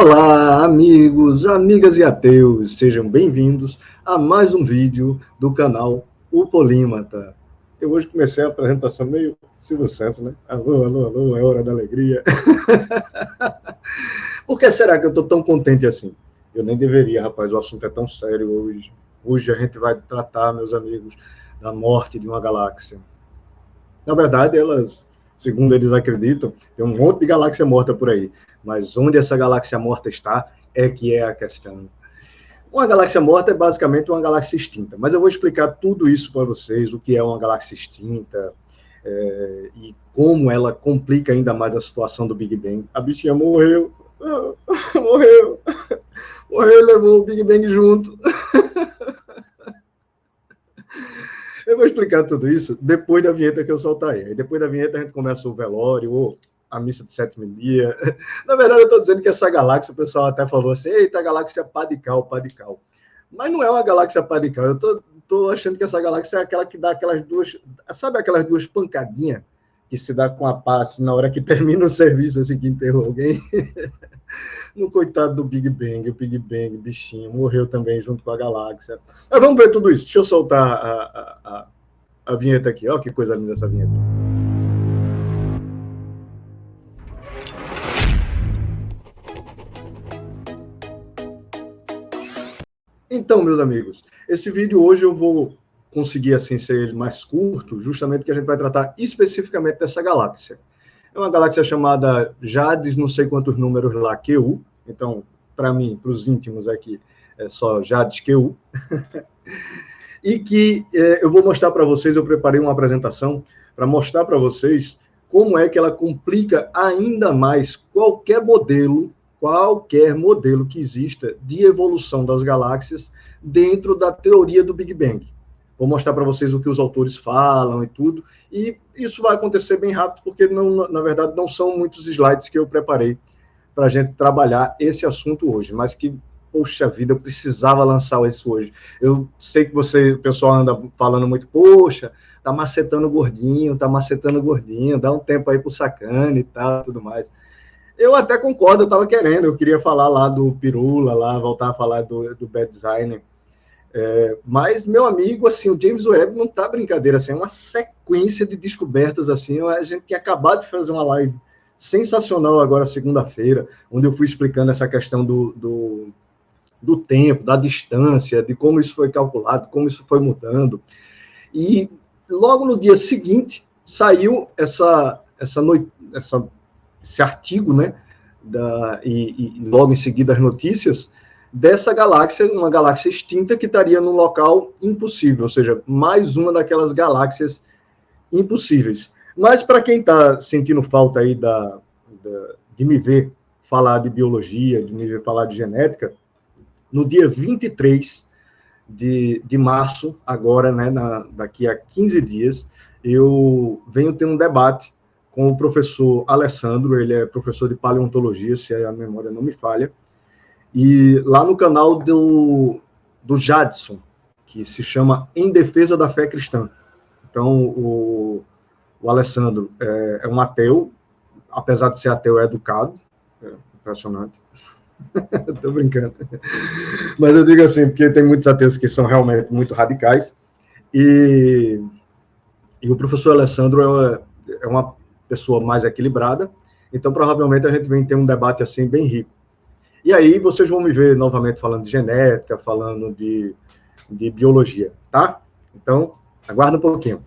Olá, amigos, amigas e ateus, sejam bem-vindos a mais um vídeo do canal O Polímata. Eu hoje comecei a apresentação meio Silvio Santos, né? Alô, alô, alô, é hora da alegria. Por que será que eu estou tão contente assim? Eu nem deveria, rapaz, o assunto é tão sério hoje. Hoje a gente vai tratar, meus amigos, da morte de uma galáxia. Na verdade, segundo eles acreditam, tem um monte de galáxia morta por aí. Mas onde essa galáxia morta está é que é a questão. Uma galáxia morta é basicamente uma galáxia extinta, mas eu vou explicar tudo isso para vocês, o que é uma galáxia extinta, e como ela complica ainda mais a situação do Big Bang. A bichinha morreu, morreu, morreu, levou o Big Bang junto. Eu vou explicar tudo isso depois da vinheta que eu soltar aí. Depois da vinheta a gente começa o velório, ou a missa de sétimo dia. Na verdade, eu estou dizendo que essa galáxia, o pessoal até falou assim, eita, galáxia Padical, Padical. Mas não é uma galáxia Padical. Eu tô achando que essa galáxia é aquela que dá aquelas duas... Sabe aquelas duas pancadinhas que se dá com a pá, assim, na hora que termina o serviço, assim, que enterrou alguém? No coitado do Big Bang, o Big Bang, bichinho, morreu também junto com a galáxia. Mas vamos ver tudo isso. Deixa eu soltar a vinheta aqui. Olha que coisa linda essa vinheta. Então, meus amigos, esse vídeo hoje eu vou conseguir assim ser mais curto, justamente porque a gente vai tratar especificamente dessa galáxia. É uma galáxia chamada Jades, não sei quantos números lá, QU. Então, para mim, para os íntimos aqui, é só Jades QU. E que eu vou mostrar para vocês, eu preparei uma apresentação para mostrar para vocês como é que ela complica ainda mais qualquer modelo que exista de evolução das galáxias dentro da teoria do Big Bang. Vou mostrar para vocês o que os autores falam e tudo, e isso vai acontecer bem rápido, porque, na verdade, não são muitos slides que eu preparei para a gente trabalhar esse assunto hoje, mas que, poxa vida, eu precisava lançar isso hoje. Eu sei que o pessoal anda falando muito, poxa, tá macetando gordinho, dá um tempo aí pro sacane e tal, tudo mais. Eu até concordo, eu estava querendo, eu queria falar lá do Pirula, lá, voltar a falar do Bad Design, mas, meu amigo, assim, o James Webb não tá brincadeira, assim, é uma sequência de descobertas, assim, a gente tinha acabado de fazer uma live sensacional agora, segunda-feira, onde eu fui explicando essa questão do tempo, da distância, de como isso foi calculado, como isso foi mudando, e logo no dia seguinte saiu esse artigo, né, e logo em seguida as notícias dessa galáxia, uma galáxia extinta que estaria num local impossível, ou seja, mais uma daquelas galáxias impossíveis. Mas para quem está sentindo falta aí de me ver falar de biologia, de me ver falar de genética, no dia 23 de março, agora, né, daqui a 15 dias, eu venho ter um debate com o professor Alessandro, ele é professor de paleontologia, se a memória não me falha, e lá no canal do Jadson, que se chama Em Defesa da Fé Cristã. Então, o Alessandro é um ateu, apesar de ser ateu, é educado, impressionante. Estou brincando. Mas eu digo assim, porque tem muitos ateus que são realmente muito radicais, e o professor Alessandro é uma pessoa mais equilibrada, então provavelmente a gente vem ter um debate assim bem rico. E aí vocês vão me ver novamente falando de genética, falando de biologia, tá? Então, aguarda um pouquinho.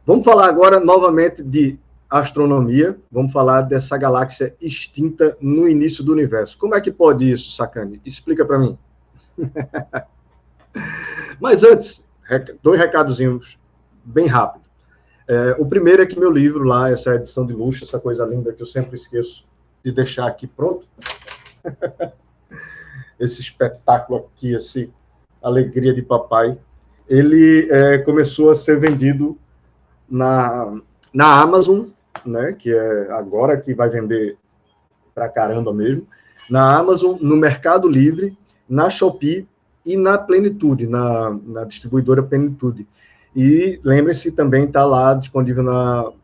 Vamos falar agora novamente de astronomia, vamos falar dessa galáxia extinta no início do universo. Como é que pode isso, Sacane? Explica para mim. Mas antes, dois recadozinhos bem rápido. O primeiro é que meu livro lá, essa edição de luxo, essa coisa linda que eu sempre esqueço de deixar aqui pronto, esse espetáculo aqui, essa alegria de papai, ele começou a ser vendido na Amazon, né, que é agora que vai vender pra caramba mesmo, na Amazon, no Mercado Livre, na Shopee e na Plenitude, na distribuidora Plenitude. E lembrem-se, também está lá disponível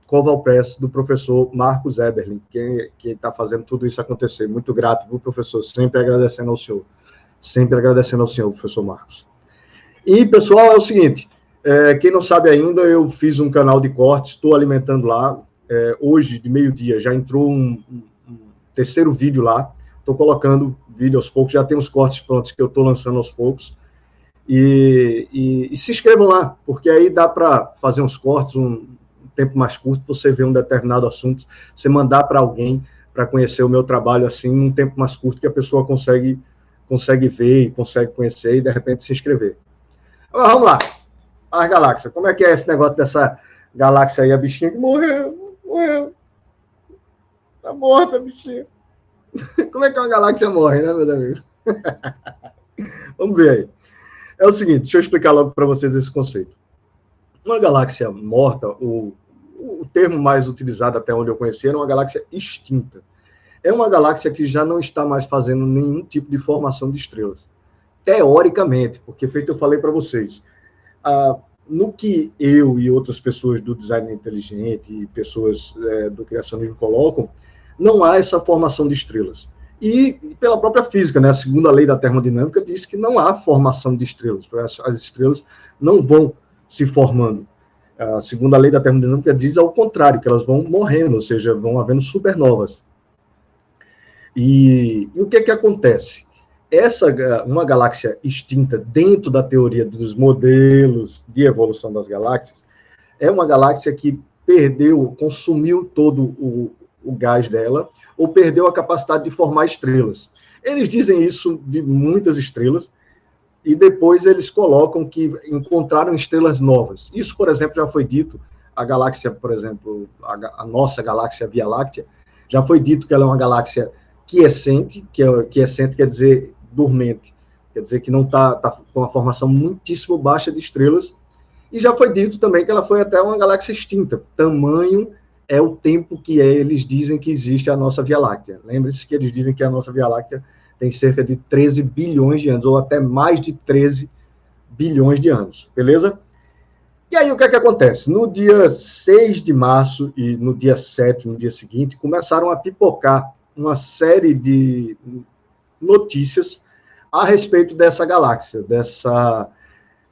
Coval Press, do professor Marcos Eberlin, que está fazendo tudo isso acontecer. Muito grato, viu, professor? Sempre agradecendo ao senhor. Sempre agradecendo ao senhor, professor Marcos. E, pessoal, é o seguinte, quem não sabe ainda, eu fiz um canal de cortes, estou alimentando lá. Hoje, de meio-dia, já entrou um terceiro vídeo lá. Estou colocando vídeo aos poucos, já tem os cortes prontos que eu estou lançando aos poucos. E se inscrevam lá, porque aí dá para fazer uns cortes, um tempo mais curto, você vê um determinado assunto, você mandar para alguém para conhecer o meu trabalho assim, um tempo mais curto que a pessoa consegue ver e consegue conhecer e de repente se inscrever. Agora, vamos lá, as galáxias. Como é que é esse negócio dessa galáxia aí, a bichinha que morreu, tá morta a bichinha. Como é que uma galáxia morre, né, meus amigos? Vamos ver aí. É o seguinte, deixa eu explicar logo para vocês esse conceito. Uma galáxia morta, o termo mais utilizado até onde eu conheci era uma galáxia extinta. É uma galáxia que já não está mais fazendo nenhum tipo de formação de estrelas. Teoricamente, porque feito eu falei para vocês, no que eu e outras pessoas do design inteligente e pessoas do criacionismo colocam, não há essa formação de estrelas. E pela própria física, né, a segunda lei da termodinâmica diz que não há formação de estrelas, as estrelas não vão se formando. A segunda lei da termodinâmica diz ao contrário, que elas vão morrendo, ou seja, vão havendo supernovas. E o que acontece? Uma galáxia extinta dentro da teoria dos modelos de evolução das galáxias é uma galáxia que consumiu todo o gás dela, ou perdeu a capacidade de formar estrelas. Eles dizem isso de muitas estrelas, e depois eles colocam que encontraram estrelas novas. Isso, por exemplo, já foi dito, a galáxia, por exemplo, a nossa galáxia Via Láctea, já foi dito que ela é uma galáxia quiescente, quiescente quer dizer dormente, quer dizer que não está com uma formação muitíssimo baixa de estrelas, e já foi dito também que ela foi até uma galáxia extinta. Tamanho é o tempo que eles dizem que existe a nossa Via Láctea. Lembre-se que eles dizem que a nossa Via Láctea tem cerca de 13 bilhões de anos, ou até mais de 13 bilhões de anos, beleza? E aí o que acontece? No dia 6 de março e no dia 7, no dia seguinte, começaram a pipocar uma série de notícias a respeito dessa galáxia,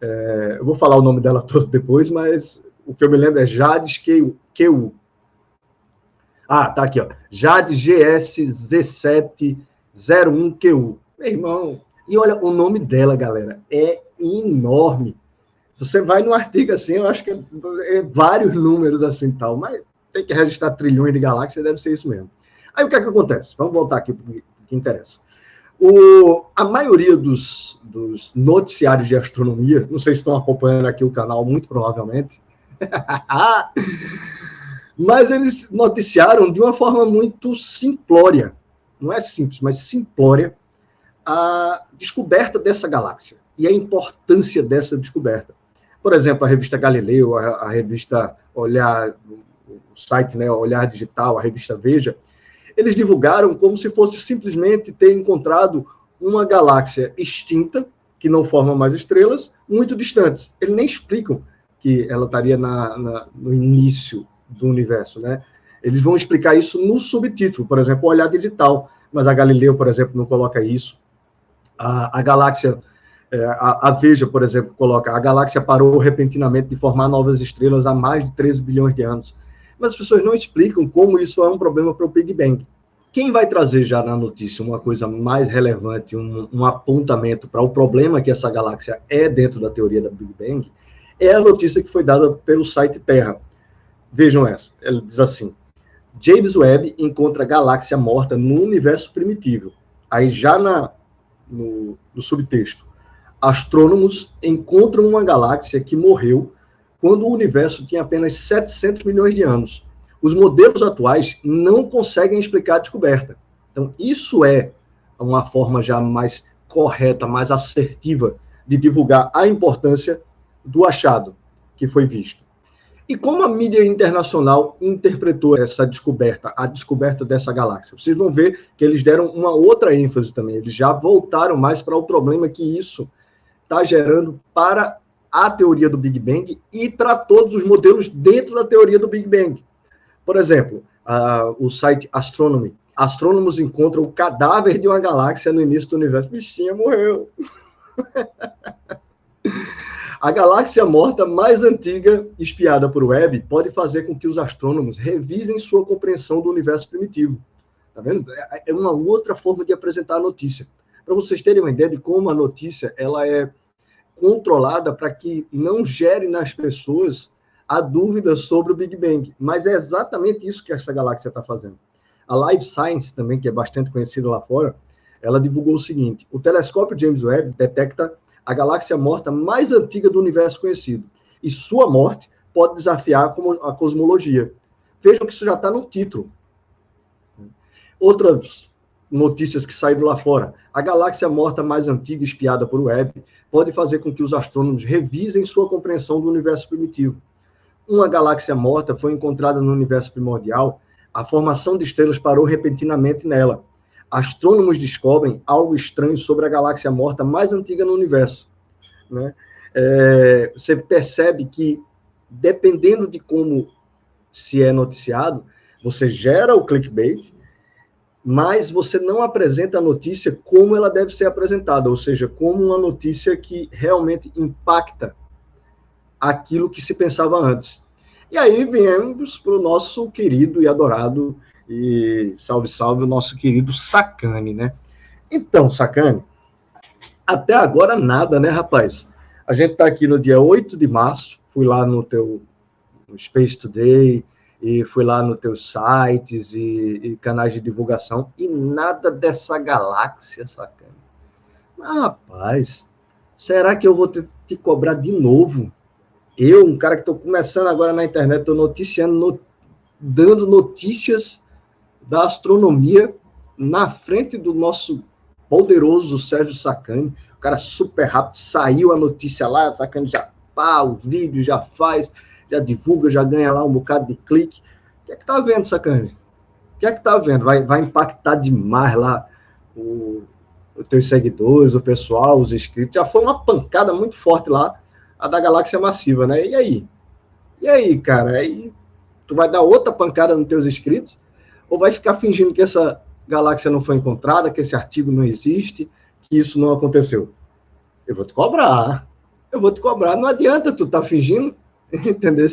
eu vou falar o nome dela todo depois, mas o que eu me lembro é Jades QU. Tá aqui, ó. Jades GS-Z701QU. Meu irmão, e olha, o nome dela, galera, é enorme. Você vai no artigo assim, eu acho que é vários números assim tal, mas tem que registrar trilhões de galáxias, deve ser isso mesmo. Aí o que acontece? Vamos voltar aqui para o que interessa. A maioria dos noticiários de astronomia, não sei se estão acompanhando aqui o canal, muito provavelmente, mas eles noticiaram de uma forma muito simplória, não é simples, mas simplória, a descoberta dessa galáxia e a importância dessa descoberta. Por exemplo, a revista Galileu, a revista Olhar, o site, né, Olhar Digital, a revista Veja, eles divulgaram como se fosse simplesmente ter encontrado uma galáxia extinta, que não forma mais estrelas, muito distantes. Eles nem explicam que ela estaria no início do universo, né? Eles vão explicar isso no subtítulo, por exemplo, Olhar Digital, mas a Galileu, por exemplo, não coloca isso. A galáxia, a Veja, por exemplo, coloca, a galáxia parou repentinamente de formar novas estrelas há mais de 13 bilhões de anos. Mas as pessoas não explicam como isso é um problema para o Big Bang. Quem vai trazer já na notícia uma coisa mais relevante, um apontamento para o problema que essa galáxia é dentro da teoria da Big Bang, é a notícia que foi dada pelo site Terra. Vejam essa, ela diz assim: James Webb encontra galáxia morta no universo primitivo. Aí já no subtexto, astrônomos encontram uma galáxia que morreu quando o universo tinha apenas 700 milhões de anos. Os modelos atuais não conseguem explicar a descoberta. Então, isso é uma forma já mais correta, mais assertiva de divulgar a importância do achado que foi visto. E como a mídia internacional interpretou essa descoberta, a descoberta dessa galáxia? Vocês vão ver que eles deram uma outra ênfase também. Eles já voltaram mais para o problema que isso está gerando para a teoria do Big Bang e para todos os modelos dentro da teoria do Big Bang. Por exemplo, o site Astronomy. Astrônomos encontram o cadáver de uma galáxia no início do universo. Bichinha morreu. A galáxia morta mais antiga, espiada por Webb, pode fazer com que os astrônomos revisem sua compreensão do universo primitivo. Tá vendo? É uma outra forma de apresentar a notícia. Para vocês terem uma ideia de como a notícia ela é controlada para que não gere nas pessoas a dúvida sobre o Big Bang. Mas é exatamente isso que essa galáxia está fazendo. A Live Science, também, que é bastante conhecida lá fora, ela divulgou o seguinte: o telescópio James Webb detecta a galáxia morta mais antiga do universo conhecido, e sua morte pode desafiar a cosmologia. Vejam que isso já está no título. Outras notícias que saíram lá fora: a galáxia morta mais antiga espiada por Webb pode fazer com que os astrônomos revisem sua compreensão do universo primitivo. Uma galáxia morta foi encontrada no universo primordial, a formação de estrelas parou repentinamente nela. Astrônomos descobrem algo estranho sobre a galáxia morta mais antiga no universo. Né? Você percebe que, dependendo de como se é noticiado, você gera o clickbait, mas você não apresenta a notícia como ela deve ser apresentada, ou seja, como uma notícia que realmente impacta aquilo que se pensava antes. E aí viemos para o nosso querido e adorado, e salve, salve, o nosso querido Sacani, né? Então, Sacani, até agora nada, né, rapaz? A gente está aqui no dia 8 de março, fui lá no teu Space Today, e fui lá nos teus sites e canais de divulgação, e nada dessa galáxia, Sacani. Mas, rapaz, será que eu vou ter que cobrar de novo? Eu, um cara que estou começando agora na internet, estou noticiando, dando notícias da astronomia na frente do nosso poderoso Sérgio Sacani, o cara super rápido, saiu a notícia lá, Sacani já pá, o vídeo já faz, já divulga, já ganha lá um bocado de clique. O que é que tá vendo, Sacani? O que é que tá vendo? Vai impactar demais lá os teus seguidores, o pessoal, os inscritos. Já foi uma pancada muito forte lá, a da galáxia massiva, né? E aí? E aí, cara? Aí tu vai dar outra pancada nos teus inscritos? Ou vai ficar fingindo que essa galáxia não foi encontrada, que esse artigo não existe, que isso não aconteceu? Eu vou te cobrar. Eu vou te cobrar. Não adianta tu tá fingindo, entendeu?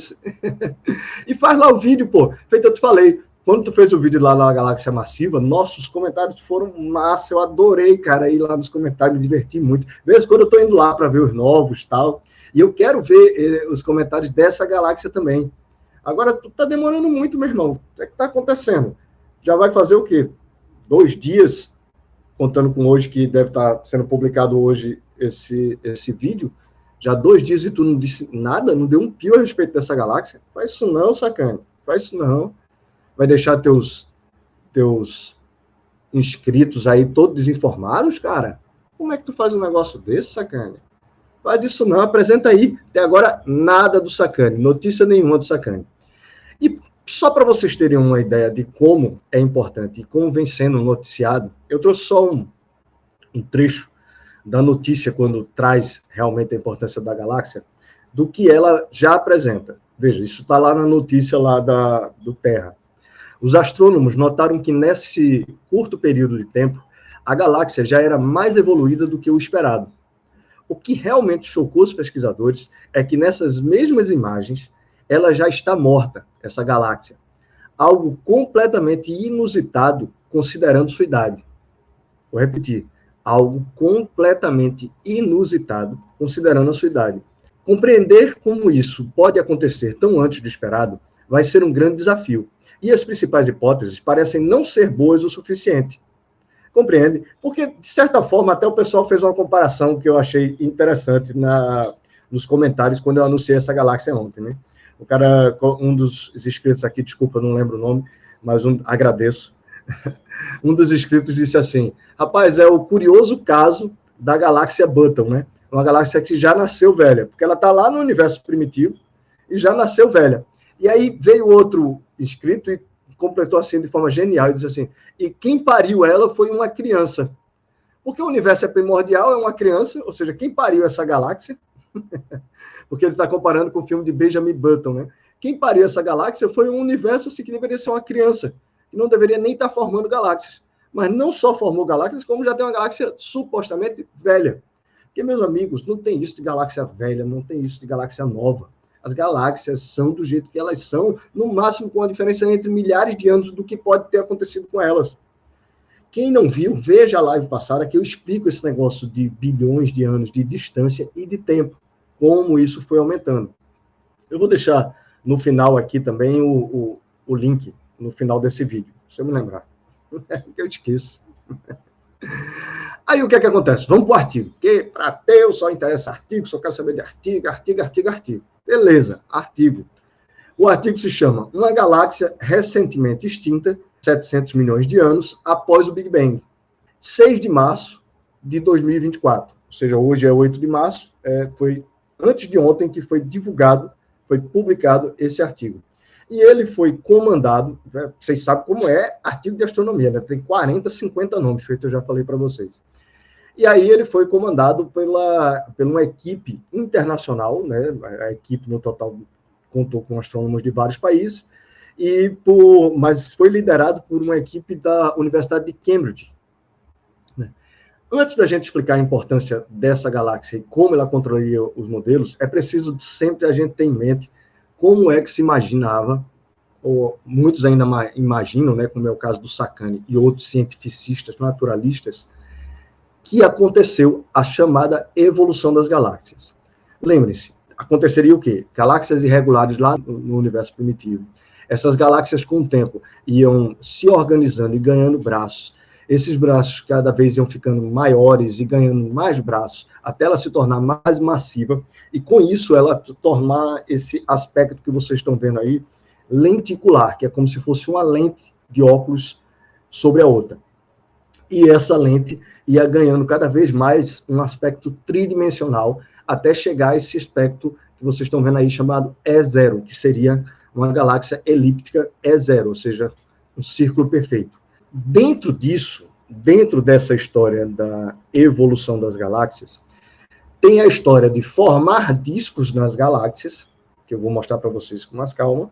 E faz lá o vídeo, pô. Feito eu te falei, quando tu fez o vídeo lá na galáxia massiva, nossos comentários foram massa. Eu adorei, cara, ir lá nos comentários, me diverti muito. De vez em quando eu tô indo lá para ver os novos e tal. E eu quero ver os comentários dessa galáxia também. Agora, tu tá demorando muito, meu irmão. O que é que tá acontecendo? Já vai fazer o quê? 2 dias, contando com hoje, que deve estar sendo publicado hoje esse vídeo. Já 2 dias e tu não disse nada, não deu um pio a respeito dessa galáxia? Faz isso não, Sacani. Faz isso não. Vai deixar teus inscritos aí todos desinformados, cara? Como é que tu faz um negócio desse, Sacani? Faz isso não, apresenta aí. Até agora, nada do Sacani, notícia nenhuma do Sacani. E só para vocês terem uma ideia de como é importante e como vem sendo noticiado, eu trouxe só um trecho da notícia, quando traz realmente a importância da galáxia, do que ela já apresenta. Veja, isso está lá na notícia lá do Terra. Os astrônomos notaram que nesse curto período de tempo, a galáxia já era mais evoluída do que o esperado. O que realmente chocou os pesquisadores é que nessas mesmas imagens, ela já está morta, essa galáxia. Algo completamente inusitado, considerando sua idade. Vou repetir. Algo completamente inusitado, considerando a sua idade. Compreender como isso pode acontecer tão antes do esperado vai ser um grande desafio. E as principais hipóteses parecem não ser boas o suficiente. Compreende? Porque, de certa forma, até o pessoal fez uma comparação que eu achei interessante nos comentários quando eu anunciei essa galáxia ontem, né? O cara, um dos inscritos aqui, desculpa, não lembro o nome, mas agradeço. Um dos inscritos disse assim: rapaz, é o curioso caso da galáxia Button, né? Uma galáxia que já nasceu velha, porque ela está lá no universo primitivo e já nasceu velha. E aí veio outro inscrito e completou assim de forma genial, e disse assim: e quem pariu ela foi uma criança. Porque o universo é primordial, é uma criança, ou seja, quem pariu essa galáxia? Porque ele está comparando com o filme de Benjamin Button, né? Quem pariu essa galáxia foi um universo assim, que deveria ser uma criança, que não deveria nem estar formando galáxias. Mas não só formou galáxias, como já tem uma galáxia supostamente velha. Porque, meus amigos, não tem isso de galáxia velha, não tem isso de galáxia nova. As galáxias são do jeito que elas são, no máximo com a diferença entre milhares de anos do que pode ter acontecido com elas. Quem não viu, veja a live passada, que eu explico esse negócio de bilhões de anos de distância e de tempo, como isso foi aumentando. Eu vou deixar no final aqui também o link, no final desse vídeo, se eu me lembrar. Que eu esqueço. Aí o que é que acontece? Vamos para o artigo, porque para eu só interessa artigo, só quero saber de artigo. Beleza, artigo. O artigo se chama Uma Galáxia Recentemente Extinta, 700 milhões de anos após o Big Bang. 6 de março de 2024. Ou seja, hoje é 8 de março, foi antes de ontem que foi divulgado, foi publicado esse artigo. E ele foi comandado, vocês sabem como é artigo de astronomia, né? Tem 40, 50 nomes, feito eu já falei para vocês. E aí ele foi comandado por uma equipe internacional, né? A equipe no total contou com astrônomos de vários países, mas foi liderado por uma equipe da Universidade de Cambridge. Né? Antes da gente explicar a importância dessa galáxia e como ela controlaria os modelos, é preciso sempre a gente ter em mente como é que se imaginava, ou muitos ainda imaginam, né, como é o caso do Sacani e outros cientificistas, naturalistas, que aconteceu a chamada evolução das galáxias. Lembrem-se, aconteceria o quê? Galáxias irregulares lá no universo primitivo. Essas galáxias, com o tempo, iam se organizando e ganhando braços. Esses braços cada vez iam ficando maiores e ganhando mais braços, até ela se tornar mais massiva, e com isso ela tornar esse aspecto que vocês estão vendo aí, lenticular, que é como se fosse uma lente de óculos sobre a outra. E essa lente ia ganhando cada vez mais um aspecto tridimensional, até chegar a esse aspecto que vocês estão vendo aí, chamado E0, que seria uma galáxia elíptica E0, ou seja, um círculo perfeito. Dentro disso, dentro dessa história da evolução das galáxias, tem a história de formar discos nas galáxias, que eu vou mostrar para vocês com mais calma,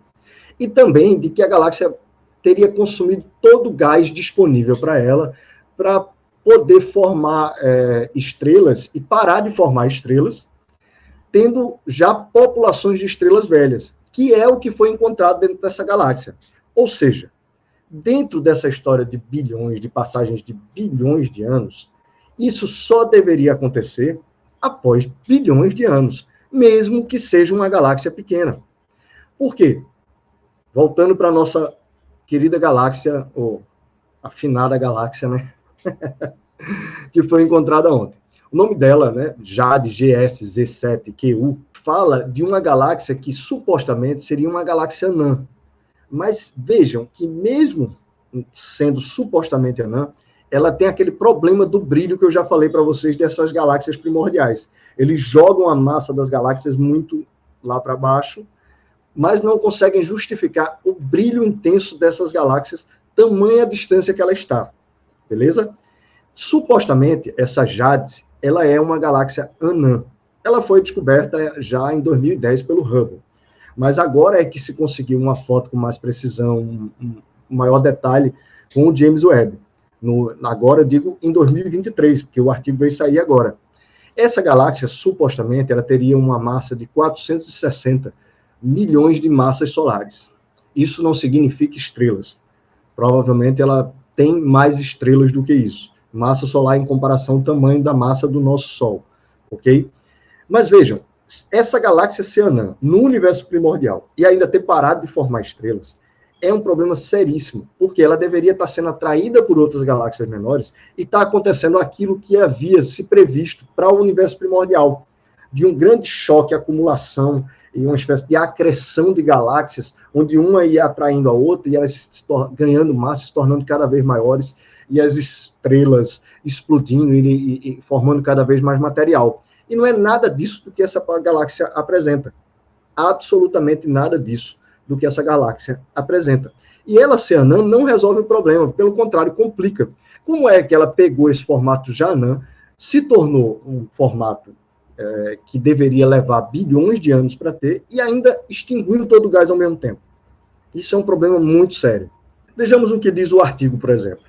e também de que a galáxia teria consumido todo o gás disponível para ela, para poder formar estrelas e parar de formar estrelas, tendo já populações de estrelas velhas, que é o que foi encontrado dentro dessa galáxia. Ou seja, dentro dessa história de bilhões, de passagens de bilhões de anos, isso só deveria acontecer após bilhões de anos, mesmo que seja uma galáxia pequena. Por quê? Voltando para a nossa querida galáxia, ou afinada galáxia, né? que foi encontrada ontem. O nome dela, né, JADE GS-Z7QU, fala de uma galáxia que supostamente seria uma galáxia anã. Mas vejam que mesmo sendo supostamente anã, ela tem aquele problema do brilho que eu já falei para vocês dessas galáxias primordiais. Eles jogam a massa das galáxias muito lá para baixo, mas não conseguem justificar o brilho intenso dessas galáxias, tamanha a distância que ela está. Beleza? Supostamente, essa JADE, ela é uma galáxia anã. Ela foi descoberta já em 2010 pelo Hubble. Mas agora é que se conseguiu uma foto com mais precisão, um maior detalhe, com o James Webb. Agora, eu digo, em 2023, porque o artigo vai sair agora. Essa galáxia, supostamente, ela teria uma massa de 460 milhões de massas solares. Isso não significa estrelas. Provavelmente, ela tem mais estrelas do que isso. Massa solar em comparação ao tamanho da massa do nosso Sol, ok? Mas vejam, essa galáxia ser anã no universo primordial e ainda ter parado de formar estrelas é um problema seríssimo, porque ela deveria estar sendo atraída por outras galáxias menores e está acontecendo aquilo que havia se previsto para o universo primordial, de um grande choque, acumulação e uma espécie de acreção de galáxias, onde uma ia atraindo a outra e elas ganhando massa, se tornando cada vez maiores, e as estrelas explodindo e formando cada vez mais material. E não é nada disso do que essa galáxia apresenta. Absolutamente nada disso do que essa galáxia apresenta. E ela ser anã não resolve o problema, pelo contrário, complica. Como é que ela pegou esse formato já anã, se tornou um formato que deveria levar bilhões de anos para ter, e ainda extinguindo todo o gás ao mesmo tempo. Isso é um problema muito sério. Vejamos o que diz o artigo, por exemplo.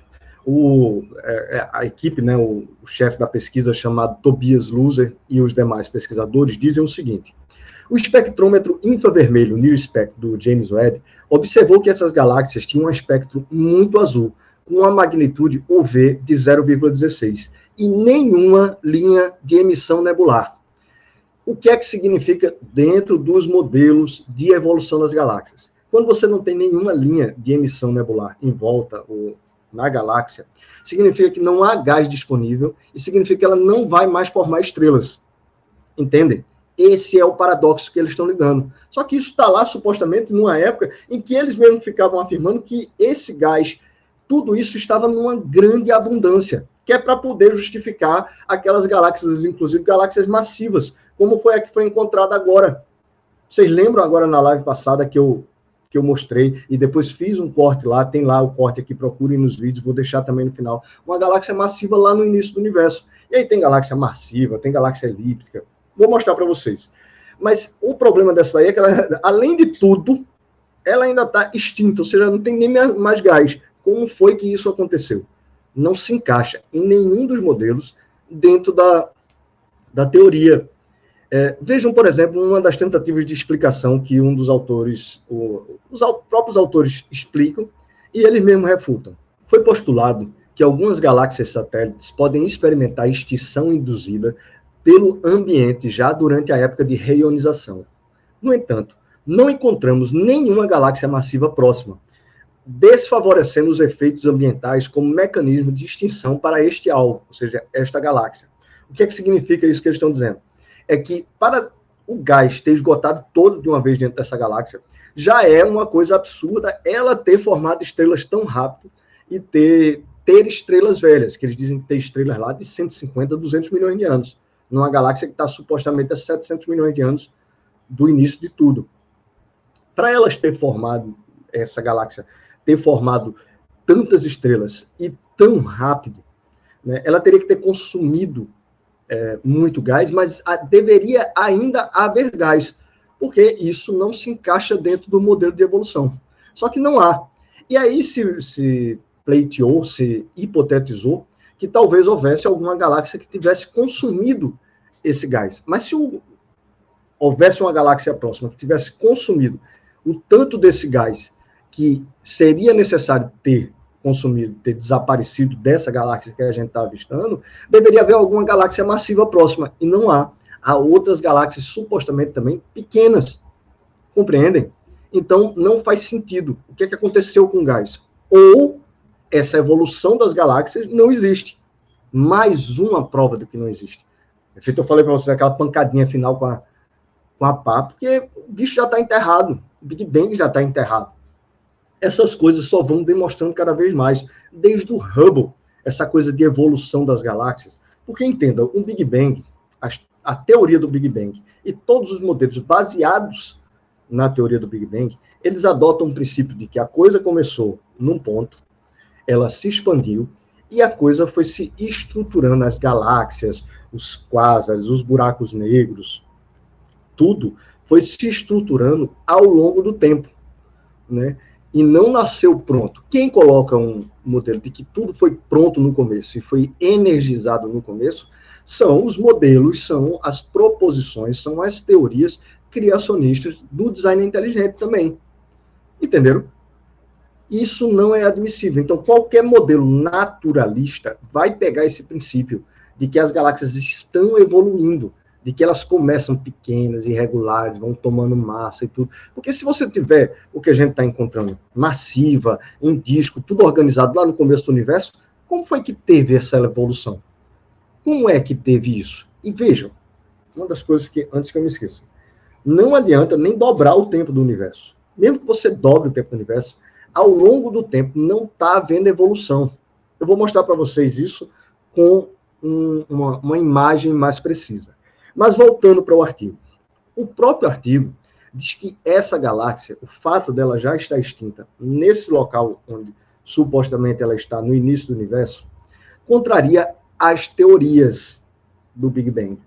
A equipe, né, o chefe da pesquisa, chamado Tobias Luzer, e os demais pesquisadores dizem o seguinte: o espectrômetro infravermelho NIRSpec do James Webb observou que essas galáxias tinham um espectro muito azul, com uma magnitude UV de 0,16 e nenhuma linha de emissão nebular. O que é que significa dentro dos modelos de evolução das galáxias? Quando você não tem nenhuma linha de emissão nebular em volta ou na galáxia, significa que não há gás disponível e significa que ela não vai mais formar estrelas. Entendem? Esse é o paradoxo que eles estão lidando. Só que isso está lá, supostamente, numa época em que eles mesmos ficavam afirmando que esse gás, tudo isso estava numa grande abundância, que é para poder justificar aquelas galáxias, inclusive galáxias massivas, como foi a que foi encontrada agora. Vocês lembram agora na live passada que eu mostrei, e depois fiz um corte lá, tem lá o corte aqui, procurem nos vídeos, vou deixar também no final, uma galáxia massiva lá no início do universo. E aí tem galáxia massiva, tem galáxia elíptica, vou mostrar para vocês. Mas o problema dessa aí é que ela, além de tudo, ela ainda está extinta, ou seja, não tem nem mais gás. Como foi que isso aconteceu? Não se encaixa em nenhum dos modelos dentro da teoria. Vejam, por exemplo, uma das tentativas de explicação que um dos autores, os próprios autores explicam, e eles mesmos refutam. Foi postulado que algumas galáxias satélites podem experimentar extinção induzida pelo ambiente já durante a época de reionização. No entanto, não encontramos nenhuma galáxia massiva próxima, desfavorecendo os efeitos ambientais como mecanismo de extinção para este alvo, ou seja, esta galáxia. O que é que significa isso que eles estão dizendo? É que para o gás ter esgotado todo de uma vez dentro dessa galáxia, já é uma coisa absurda ela ter formado estrelas tão rápido e ter estrelas velhas, que eles dizem que tem estrelas lá de 150, 200 milhões de anos, numa galáxia que está supostamente a 700 milhões de anos do início de tudo. Para elas ter formado, essa galáxia ter formado tantas estrelas e tão rápido, né, ela teria que ter consumido muito gás, mas deveria ainda haver gás, porque isso não se encaixa dentro do modelo de evolução. Só que não há. E aí se pleiteou, se hipotetizou que talvez houvesse alguma galáxia que tivesse consumido esse gás. Mas se houvesse uma galáxia próxima que tivesse consumido o tanto desse gás que seria necessário ter consumido, ter desaparecido dessa galáxia que a gente está avistando, deveria haver alguma galáxia massiva próxima, e não há. Há outras galáxias supostamente também pequenas, compreendem? Então, não faz sentido. O que é que aconteceu com o gás? Ou essa evolução das galáxias não existe. Mais uma prova de que não existe. Eu falei para vocês aquela pancadinha final com a pá, porque o bicho já está enterrado, o Big Bang já está enterrado. Essas coisas só vão demonstrando cada vez mais, desde o Hubble, essa coisa de evolução das galáxias. Porque, entenda, o Big Bang, a teoria do Big Bang e todos os modelos baseados na teoria do Big Bang, eles adotam um princípio de que a coisa começou num ponto, ela se expandiu e a coisa foi se estruturando, as galáxias, os quásares, os buracos negros, tudo foi se estruturando ao longo do tempo, né? E não nasceu pronto. Quem coloca um modelo de que tudo foi pronto no começo e foi energizado no começo, são os modelos, são as proposições, são as teorias criacionistas do design inteligente também. Entenderam? Isso não é admissível. Então, qualquer modelo naturalista vai pegar esse princípio de que as galáxias estão evoluindo, de que elas começam pequenas, irregulares, vão tomando massa e tudo. Porque se você tiver o que a gente está encontrando, massiva, em disco, tudo organizado lá no começo do universo, como foi que teve essa evolução? Como é que teve isso? E vejam, uma das coisas que, antes que eu me esqueça, não adianta nem dobrar o tempo do universo. Mesmo que você dobre o tempo do universo, ao longo do tempo não está havendo evolução. Eu vou mostrar para vocês isso com uma imagem mais precisa. Mas voltando para o artigo. O próprio artigo diz que essa galáxia, o fato dela já estar extinta nesse local onde supostamente ela está no início do universo, contraria as teorias do Big Bang.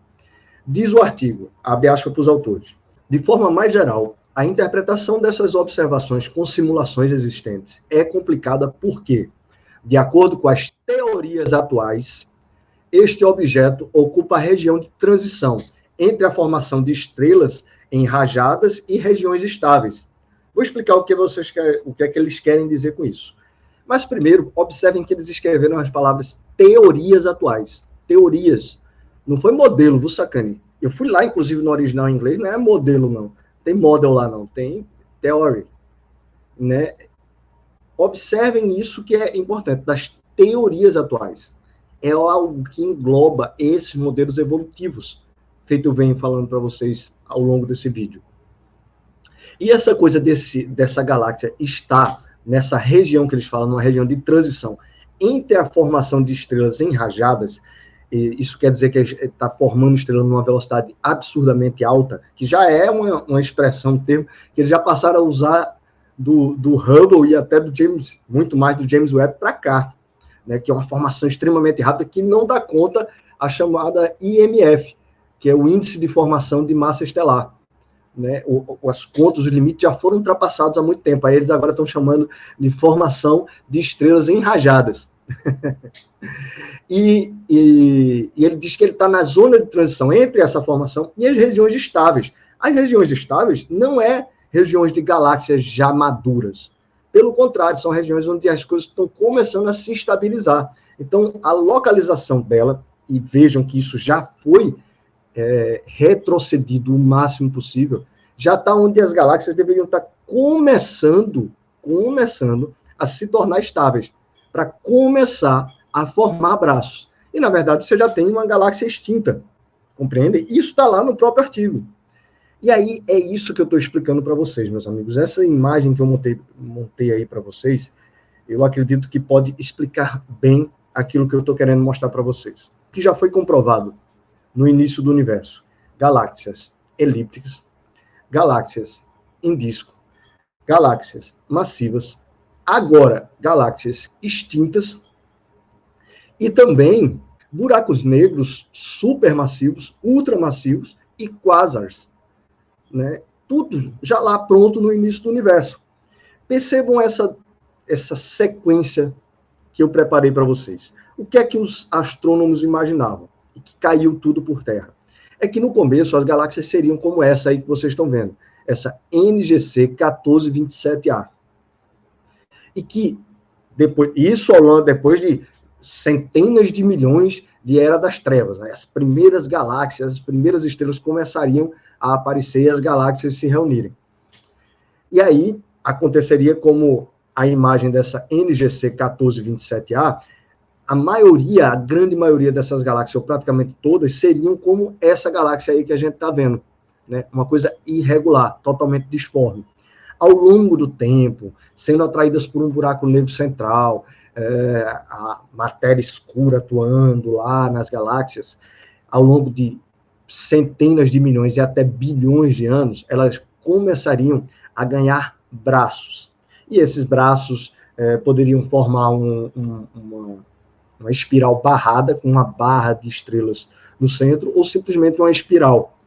Diz o artigo, abre aspas para os autores, de forma mais geral, a interpretação dessas observações com simulações existentes é complicada porque, de acordo com as teorias atuais, este objeto ocupa a região de transição entre a formação de estrelas em rajadas e regiões estáveis. Vou explicar o que é que eles querem dizer com isso. Mas primeiro, observem que eles escreveram as palavras teorias atuais. Teorias. Não foi modelo, viu, sacane? Eu fui lá, inclusive, no original em inglês, não é modelo, não. Tem model lá, não. Tem theory. Né? Observem isso que é importante, das teorias atuais. É algo que engloba esses modelos evolutivos, feito eu venho falando para vocês ao longo desse vídeo. E essa coisa dessa galáxia está nessa região que eles falam, numa região de transição entre a formação de estrelas em rajadas, isso quer dizer que está formando estrelas numa velocidade absurdamente alta, que já é uma expressão, um termo, que eles já passaram a usar do Hubble e até do James, muito mais do James Webb para cá, né, que é uma formação extremamente rápida que não dá conta a chamada IMF, que é o Índice de Formação de Massa Estelar. Né, as contas, os limites já foram ultrapassados há muito tempo, aí eles agora estão chamando de formação de estrelas em rajadas. E ele diz que ele está na zona de transição entre essa formação e as regiões estáveis. As regiões estáveis não é regiões de galáxias já maduras. Pelo contrário, são regiões onde as coisas estão começando a se estabilizar. Então, a localização dela, e vejam que isso já foi retrocedido o máximo possível, já está onde as galáxias deveriam estar começando a se tornar estáveis, para começar a formar braços. E, na verdade, você já tem uma galáxia extinta, compreendem? Isso está lá no próprio artigo. E aí, é isso que eu estou explicando para vocês, meus amigos. Essa imagem que eu montei aí para vocês, eu acredito que pode explicar bem aquilo que eu estou querendo mostrar para vocês. Que já foi comprovado no início do universo. Galáxias elípticas, galáxias em disco, galáxias massivas, agora galáxias extintas e também buracos negros supermassivos, ultramassivos e quasars, né? Tudo já lá pronto no início do universo. Percebam essa sequência que eu preparei para vocês. O que é que os astrônomos imaginavam? E que caiu tudo por terra. É que no começo as galáxias seriam como essa aí que vocês estão vendo, essa NGC 1427A. E que depois de centenas de milhões de Era das Trevas, né? As primeiras galáxias, as primeiras estrelas começariam a aparecer e as galáxias se reunirem. E aí aconteceria como a imagem dessa NGC 1427A, a grande maioria dessas galáxias, ou praticamente todas, seriam como essa galáxia aí que a gente está vendo, né? Uma coisa irregular, totalmente disforme. Ao longo do tempo, sendo atraídas por um buraco negro central, a matéria escura atuando lá nas galáxias, ao longo de centenas de milhões e até bilhões de anos, elas começariam a ganhar braços. E esses braços poderiam formar uma espiral barrada, com uma barra de estrelas no centro, ou simplesmente uma espiral.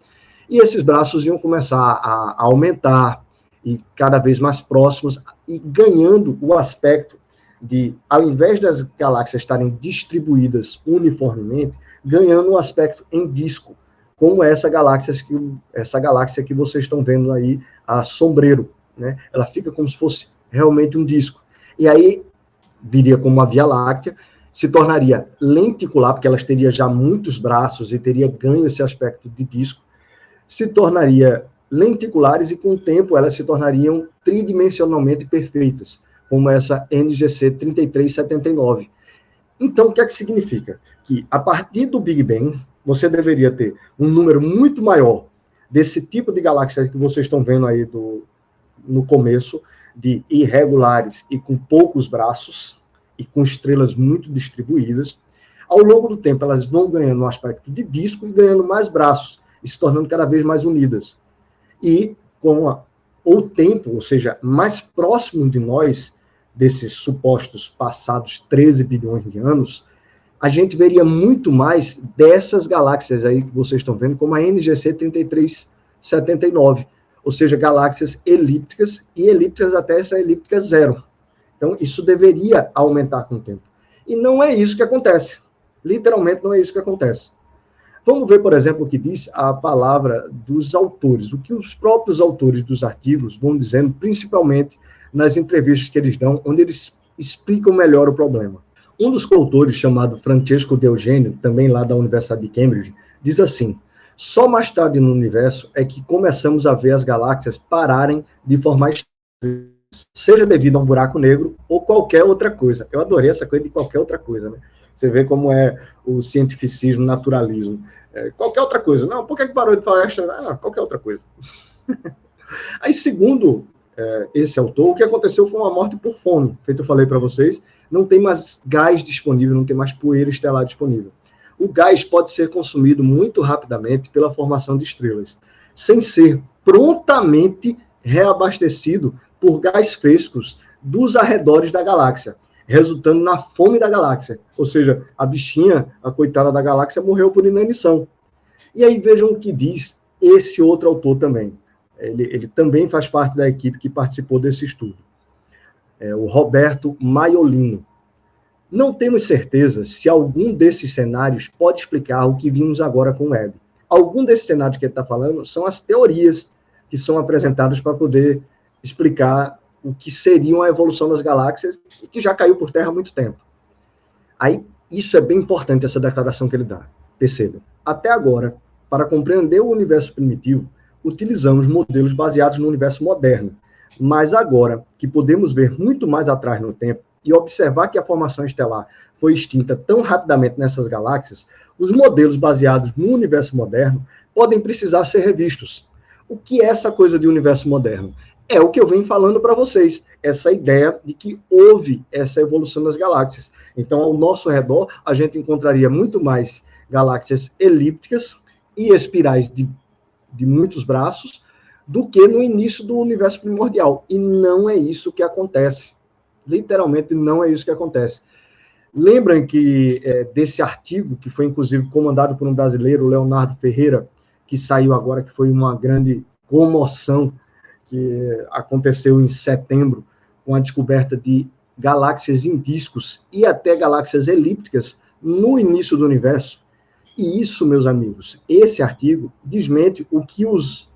E esses braços iam começar a aumentar, e cada vez mais próximos, e ganhando o aspecto de, ao invés das galáxias estarem distribuídas uniformemente, ganhando um aspecto em disco, como essa galáxia que vocês estão vendo aí, a Sombreiro, né? Ela fica como se fosse realmente um disco. E aí, viria como uma Via Láctea, se tornaria lenticular, porque elas teriam já muitos braços e teria ganho esse aspecto de disco, se tornaria lenticulares e, com o tempo, elas se tornariam tridimensionalmente perfeitas, como essa NGC 3379. Então, o que é que significa? Que, a partir do Big Bang, você deveria ter um número muito maior desse tipo de galáxias que vocês estão vendo aí no começo, de irregulares e com poucos braços, e com estrelas muito distribuídas. Ao longo do tempo, elas vão ganhando um aspecto de disco e ganhando mais braços, e se tornando cada vez mais unidas. E com o tempo, ou seja, mais próximo de nós, desses supostos passados 13 bilhões de anos, a gente veria muito mais dessas galáxias aí que vocês estão vendo, como a NGC 3379, ou seja, galáxias elípticas, e elípticas até essa elíptica zero. Então, isso deveria aumentar com o tempo. E não é isso que acontece. Literalmente, não é isso que acontece. Vamos ver, por exemplo, o que diz a palavra dos autores, o que os próprios autores dos artigos vão dizendo, principalmente nas entrevistas que eles dão, onde eles explicam melhor o problema. Um dos coautores, chamado Francesco De Eugenio, também lá da Universidade de Cambridge, diz assim: só mais tarde no universo é que começamos a ver as galáxias pararem de formar estrelas, seja devido a um buraco negro ou qualquer outra coisa. Eu adorei essa coisa de qualquer outra coisa, né? Você vê como é o cientificismo, o naturalismo. Qualquer outra coisa. Não, por que parou de falar estrela? Ah, qualquer outra coisa. Aí, segundo esse autor, o que aconteceu foi uma morte por fome. Feito eu falei para vocês, não tem mais gás disponível, não tem mais poeira estelar disponível. O gás pode ser consumido muito rapidamente pela formação de estrelas, sem ser prontamente reabastecido por gás frescos dos arredores da galáxia, resultando na fome da galáxia. Ou seja, a bichinha, a coitada da galáxia, morreu por inanição. E aí vejam o que diz esse outro autor também. Ele também faz parte da equipe que participou desse estudo. O Roberto Maiolino. Não temos certeza se algum desses cenários pode explicar o que vimos agora com o Webb. Algum desses cenários que ele está falando são as teorias que são apresentadas para poder explicar o que seria a evolução das galáxias e que já caiu por terra há muito tempo. Aí, isso é bem importante, essa declaração que ele dá. Perceba. Até agora, para compreender o universo primitivo, utilizamos modelos baseados no universo moderno. Mas agora que podemos ver muito mais atrás no tempo e observar que a formação estelar foi extinta tão rapidamente nessas galáxias, os modelos baseados no universo moderno podem precisar ser revistos. O que é essa coisa de universo moderno? É o que eu venho falando para vocês, essa ideia de que houve essa evolução das galáxias. Então, ao nosso redor, a gente encontraria muito mais galáxias elípticas e espirais de muitos braços do que no início do universo primordial. E não é isso que acontece. Literalmente, não é isso que acontece. Lembram que desse artigo, que foi inclusive comandado por um brasileiro, Leonardo Ferreira, que saiu agora, que foi uma grande comoção, que aconteceu em setembro, com a descoberta de galáxias em discos e até galáxias elípticas no início do universo. E isso, meus amigos, esse artigo desmente o que os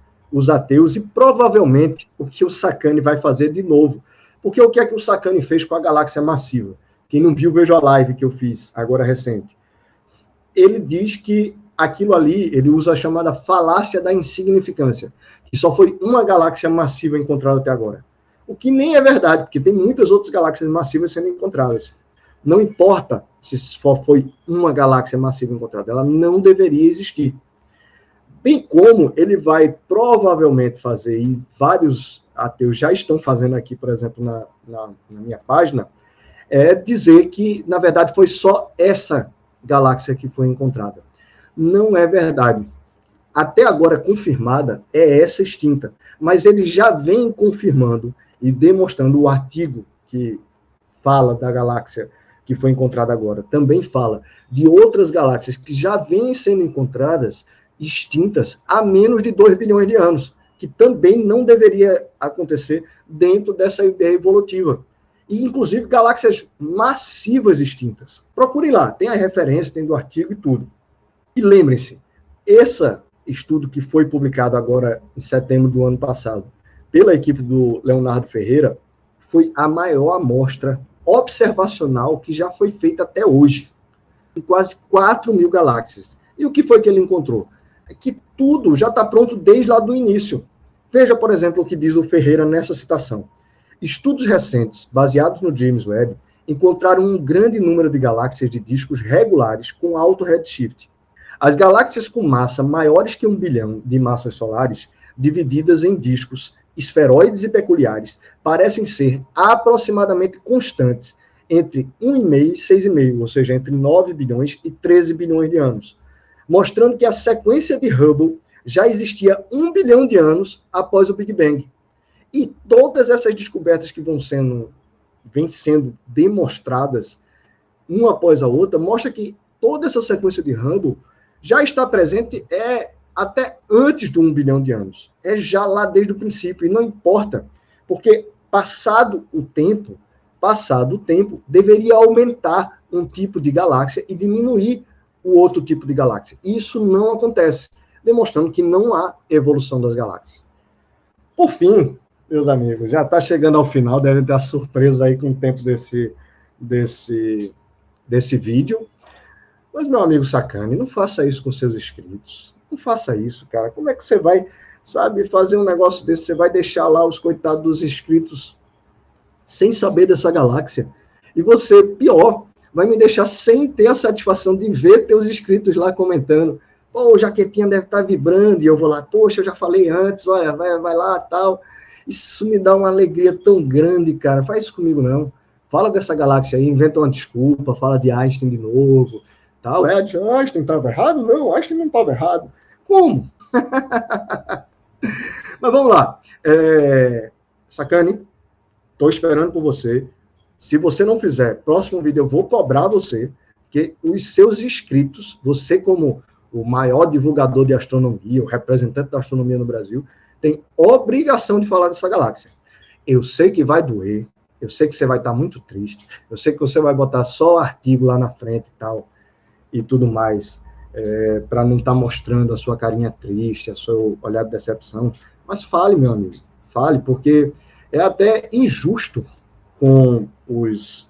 ateus e provavelmente o que o Sacani vai fazer de novo. Porque o que é que o Sacani fez com a galáxia massiva? Quem não viu, veja a live que eu fiz agora recente. Ele diz que aquilo ali, ele usa a chamada falácia da insignificância, que só foi uma galáxia massiva encontrada até agora. O que nem é verdade, porque tem muitas outras galáxias massivas sendo encontradas. Não importa se só foi uma galáxia massiva encontrada, ela não deveria existir. Bem como ele vai provavelmente fazer, e vários ateus já estão fazendo aqui, por exemplo, na minha página, dizer que, na verdade, foi só essa galáxia que foi encontrada. Não é verdade. Até agora confirmada é essa extinta, mas ele já vem confirmando e demonstrando. O artigo que fala da galáxia que foi encontrada agora também fala de outras galáxias que já vêm sendo encontradas extintas há menos de 2 bilhões de anos, que também não deveria acontecer dentro dessa ideia evolutiva. E, inclusive, galáxias massivas extintas. Procurem lá, tem a referência, tem do artigo e tudo. E lembrem-se, esse estudo que foi publicado agora em setembro do ano passado, pela equipe do Leonardo Ferreira, foi a maior amostra observacional que já foi feita até hoje, em quase 4.000 galáxias. E o que foi que ele encontrou? É que tudo já está pronto desde lá do início. Veja, por exemplo, o que diz o Ferreira nessa citação. Estudos recentes, baseados no James Webb, encontraram um grande número de galáxias de discos regulares com alto redshift. As galáxias com massa maiores que 1 bilhão de massas solares, divididas em discos esferoides e peculiares, parecem ser aproximadamente constantes entre 1,5 e 6,5, ou seja, entre 9 bilhões e 13 bilhões de anos, mostrando que a sequência de Hubble já existia 1 bilhão de anos após o Big Bang. E todas essas descobertas que vêm sendo demonstradas uma após a outra, mostra que toda essa sequência de Hubble já está presente até antes do 1 bilhão de anos. É já lá desde o princípio, e não importa, porque passado o tempo, deveria aumentar um tipo de galáxia e diminuir o outro tipo de galáxia. E isso não acontece, demonstrando que não há evolução das galáxias. Por fim, meus amigos, já está chegando ao final, deve estar surpresa aí com o tempo desse vídeo. Mas, meu amigo Sacani, não faça isso com seus inscritos. Não faça isso, cara. Como é que você vai, sabe, fazer um negócio desse? Você vai deixar lá os coitados dos inscritos sem saber dessa galáxia. E você, pior, vai me deixar sem ter a satisfação de ver teus inscritos lá comentando. Pô, o Jaquetinha deve estar vibrando. E eu vou lá, poxa, eu já falei antes, olha, vai lá, tal. Isso me dá uma alegria tão grande, cara. Faz isso comigo, não. Fala dessa galáxia aí, inventa uma desculpa, fala de Einstein de novo. Tal. Einstein estava errado? Não, Einstein não estava errado. Como? Mas vamos lá. Sacani, estou esperando por você. Se você não fizer, próximo vídeo eu vou cobrar você, porque os seus inscritos, você como o maior divulgador de astronomia, o representante da astronomia no Brasil, tem obrigação de falar dessa galáxia. Eu sei que vai doer, eu sei que você vai estar muito triste, eu sei que você vai botar só artigo lá na frente e tal, e tudo mais, para não estar mostrando a sua carinha triste, a seu olhar de decepção. Mas fale, meu amigo, fale, porque é até injusto com os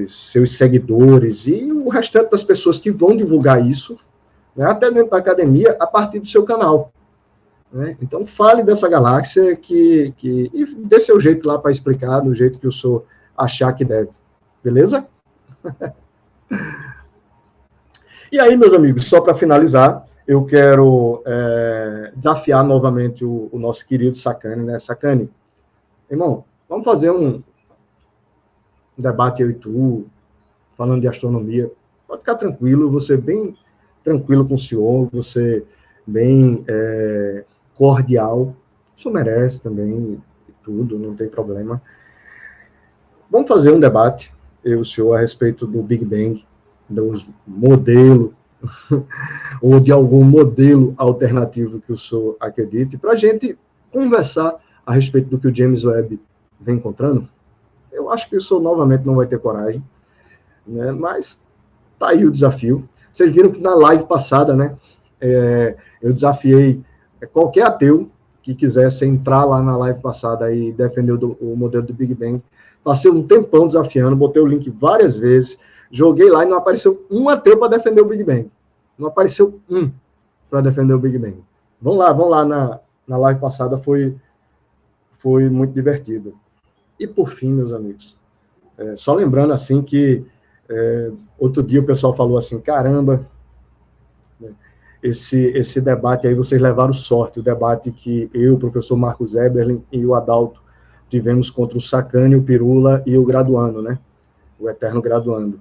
seus seguidores e o restante das pessoas que vão divulgar isso, né, até dentro da academia, a partir do seu canal. Né? Então, fale dessa galáxia e dê seu jeito lá para explicar, do jeito que o senhor achar que deve. Beleza? E aí, meus amigos, só para finalizar, eu quero desafiar novamente o nosso querido Sacani, né? Sacani, irmão, vamos fazer um debate eu e tu, falando de astronomia. Pode ficar tranquilo, você bem tranquilo com o senhor, você bem cordial. O senhor merece também tudo, não tem problema. Vamos fazer um debate, eu e o senhor, a respeito do Big Bang, do modelo, ou de algum modelo alternativo que o senhor acredite, para a gente conversar a respeito do que o James Webb vem encontrando. Eu acho que o senhor novamente não vai ter coragem, né? Mas tá aí o desafio. Vocês viram que na live passada, né, eu desafiei qualquer ateu que quisesse entrar lá na live passada e defender o modelo do Big Bang. Passei um tempão desafiando, botei o link várias vezes, joguei lá e não apareceu um ateu para defender o Big Bang. Não apareceu um para defender o Big Bang. Vamos lá, na live passada foi muito divertido. E por fim, meus amigos, só lembrando assim que outro dia o pessoal falou assim, caramba, né, esse debate aí vocês levaram sorte, o debate que eu, o professor Marcos Eberlin e o Adalto tivemos contra o Sacani, o Pirula e o graduando, né? O eterno graduando.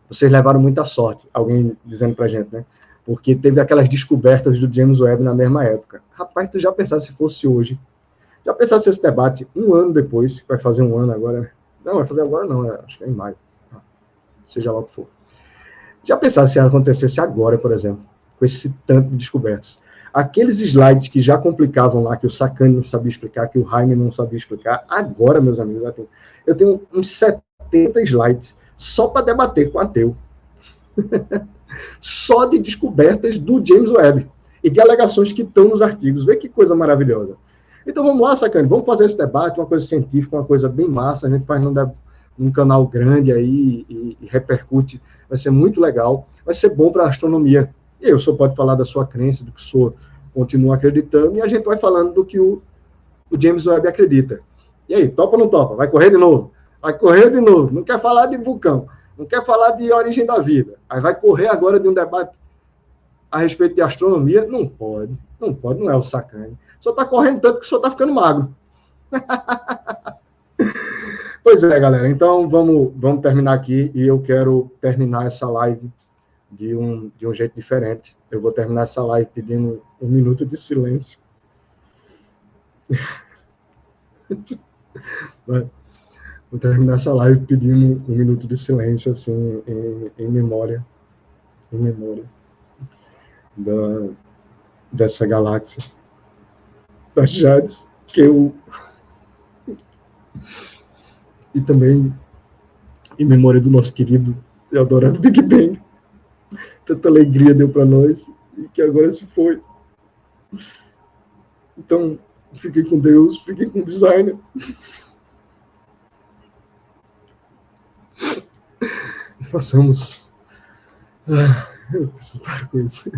Vocês levaram muita sorte, alguém dizendo pra gente, né? Porque teve aquelas descobertas do James Webb na mesma época. Rapaz, tu já pensasse se fosse hoje? Já pensasse esse debate um ano depois, vai fazer um ano agora? Não, vai fazer agora não, acho que é em maio. Seja lá o que for. Já pensasse se acontecesse agora, por exemplo, com esse tanto de descobertas? Aqueles slides que já complicavam lá, que o Sacani não sabia explicar, que o Jaime não sabia explicar, agora, meus amigos, eu tenho uns 70 slides só para debater com ateu. Só de descobertas do James Webb e de alegações que estão nos artigos. Vê que coisa maravilhosa. Então vamos lá, Sacani, vamos fazer esse debate, uma coisa científica, uma coisa bem massa, a gente faz num canal grande aí e repercute, vai ser muito legal, vai ser bom para a astronomia. E aí o senhor pode falar da sua crença, do que o senhor continua acreditando, e a gente vai falando do que o James Webb acredita. E aí, topa ou não topa? Vai correr de novo? Vai correr de novo. Não quer falar de vulcão, não quer falar de origem da vida. Aí vai correr agora de um debate a respeito de astronomia? Não pode, não é o Sacani. O senhor está correndo tanto que o senhor está ficando magro. Pois é, galera. Então, vamos terminar aqui, e eu quero terminar essa live de um jeito diferente. Eu vou terminar essa live pedindo 1 minuto de silêncio. Vou terminar essa live pedindo 1 minuto de silêncio, assim, em memória em memória dessa galáxia, das Jades, e também em memória do nosso querido e adorado Big Bang. Tanta alegria deu para nós e que agora se foi. Então, fiquem com Deus, fiquem com o designer. E façamos. Eu preciso parar com isso.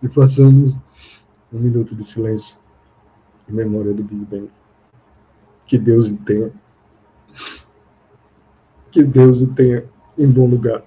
E façamos um minuto de silêncio em memória do Big Bang. Que Deus o tenha. Que Deus o tenha em bom lugar.